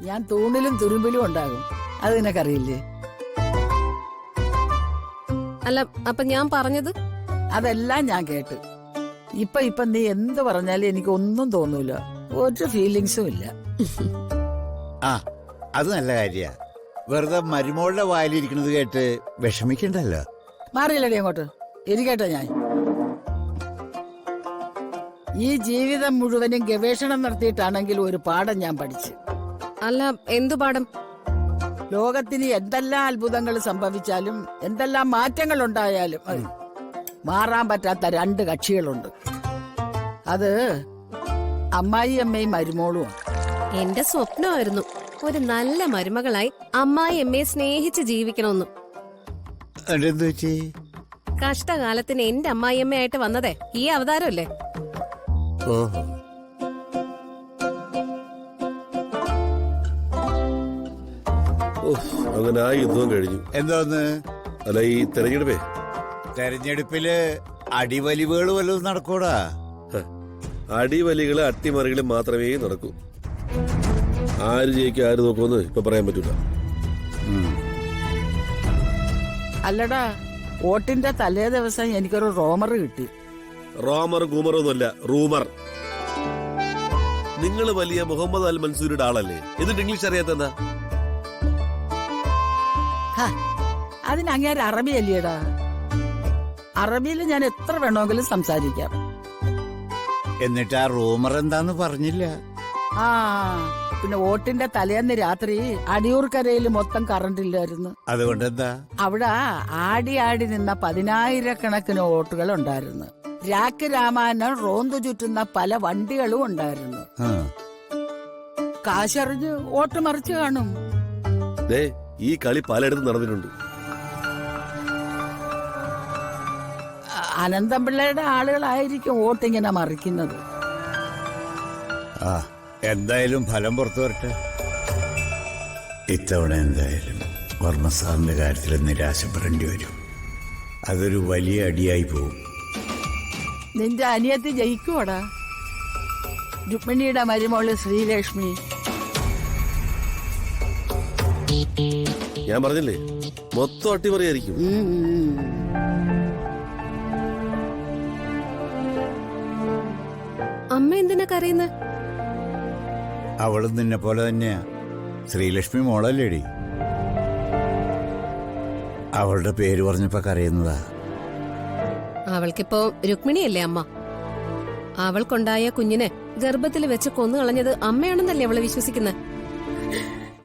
ഞാൻ തൂണിലും തുരുമ്പിലും ഉണ്ടാകും. അത് നിനക്കറിയില്ലേ? അല്ല, അപ്പൊ ഞാൻ പറഞ്ഞത്? അതെല്ലാം ഞാൻ കേട്ട്. ഇപ്പൊ നീ എന്ത് പറഞ്ഞാലും എനിക്ക് ഒന്നും തോന്നൂല, ഒരു ഫീലിങ്സും ഇല്ല. ആ, അത് നല്ല കാര്യ. വെറുതെ മരുമോളുടെ വായിലിരിക്കുന്നത് കേട്ട് വിഷമിക്കണ്ടല്ലോ. മാറിയില്ലടി അങ്ങോട്ട്. ഇരിക്കട്ടെ. ഞാൻ ഈ ജീവിതം മുഴുവനും ഗവേഷണം നടത്തിയിട്ടാണെങ്കിൽ ഒരു പാഠം ഞാൻ പഠിച്ചു. അല്ല, എന്തു പാഠം? ലോകത്തിന് എന്തെല്ലാം അത്ഭുതങ്ങൾ സംഭവിച്ചാലും എന്തെല്ലാം മാറ്റങ്ങൾ ഉണ്ടായാലും മാറാൻ പറ്റാത്ത രണ്ട് കക്ഷികളുണ്ട്. അത് അമ്മായി അമ്മയും മരുമോളും. എന്റെ സ്വപ്നമായിരുന്നു ഒരു നല്ല മരുമകളായി അമ്മായി അമ്മയെ സ്നേഹിച്ച് ജീവിക്കണമെന്ന്. കഷ്ടകാലത്തിന് എന്റെ അമ്മായിയമ്മയായിട്ട് വന്നതേ ഈ അവതാരമല്ലേ? ഓഹോ, അങ്ങനെ ആ യുദ്ധം കഴിഞ്ഞു. എന്തോന്ന്? അല്ല, ഈ തെരഞ്ഞെടുപ്പില് അടിവലിവുകൾ വല്ലതും നടക്കൂടാ? അടിവലികള് അട്ടിമറികള് മാത്രമേ നടക്കൂ. ആര് ജയിക്കും ആര് നോക്കുമെന്ന് ഇപ്പൊ പറയാൻ പറ്റൂല. അല്ലടാ, വോട്ടിന്റെ തലേ ദിവസം എനിക്കൊരു റോമർ കിട്ടി. റോമർ ഗൂമറൊന്നുമല്ല, റൂമർ. നിങ്ങൾ വലിയ മുഹമ്മദ് അൽ മൻസൂരിയുടെ ആളല്ലേ? എന്നിട്ട് ഇംഗ്ലീഷ് അറിയാത്തെന്താ? അതിനങ്ങേര് അറബി അല്ലേടാ. അറബിയിൽ ഞാൻ എത്ര വേണമെങ്കിലും സംസാരിക്കാം. എന്നിട്ട് ആ റൂമർ എന്താന്ന് പറഞ്ഞില്ല? ആ, പിന്നെ വോട്ടിന്റെ തലേന്ന് രാത്രി അടിയൂർക്കരയിൽ മൊത്തം കറണ്ട് ഇല്ലായിരുന്നു. അതുകൊണ്ടെന്താ? അവിടെ ആടി ആടി നിന്ന 10,000-കണക്കിന് വോട്ടുകൾ ഉണ്ടായിരുന്നു. രാക്ക് രാമായണം റോന്തു ചുറ്റുന്ന പല വണ്ടികളും ഉണ്ടായിരുന്നു. കാശറിഞ്ഞ് വോട്ട് മറിച്ച് കാണും. ഈ കളി പലയിടത്തും നടന്നിട്ടുണ്ട്. അനന്തപിള്ളയുടെ ആളുകളായിരിക്കും വോട്ടിങ്ങനെ മറിക്കുന്നത്. ആ, എന്തായാലും ഫലം പുറത്തു വരട്ടെ. ഇത്തവണ എന്തായാലും വർമ്മസാറിന്റെ കാര്യത്തിൽ നിരാശപ്പെടേണ്ടി വരും. അതൊരു വലിയ അടിയായി പോകും. നിന്റെ അനിയത്തി ജയിക്കുവാടാ. രുക്മിണിയുടെ മരുമോള് ശ്രീലക്ഷ്മി. ഞാൻ പറഞ്ഞില്ലേ, മൊത്തം അട്ടിമറിയായിരിക്കും. അമ്മ എന്തിനാ കരയുന്നത്? അവളും നിന്നെ പോലെ തന്നെയാ. ശ്രീലക്ഷ്മി മോളല്ലേടി? അവളുടെ പേര് പറഞ്ഞപ്പോ കരയുന്നതാ. അവൾക്കിപ്പോ രുക്മിണിയല്ലേ അമ്മ? അവൾക്കുണ്ടായ കുഞ്ഞിനെ ഗർഭത്തിൽ വെച്ച് കൊന്നു കളഞ്ഞത് അമ്മയാണെന്നല്ലേ അവളെ വിശ്വസിക്കുന്നത്?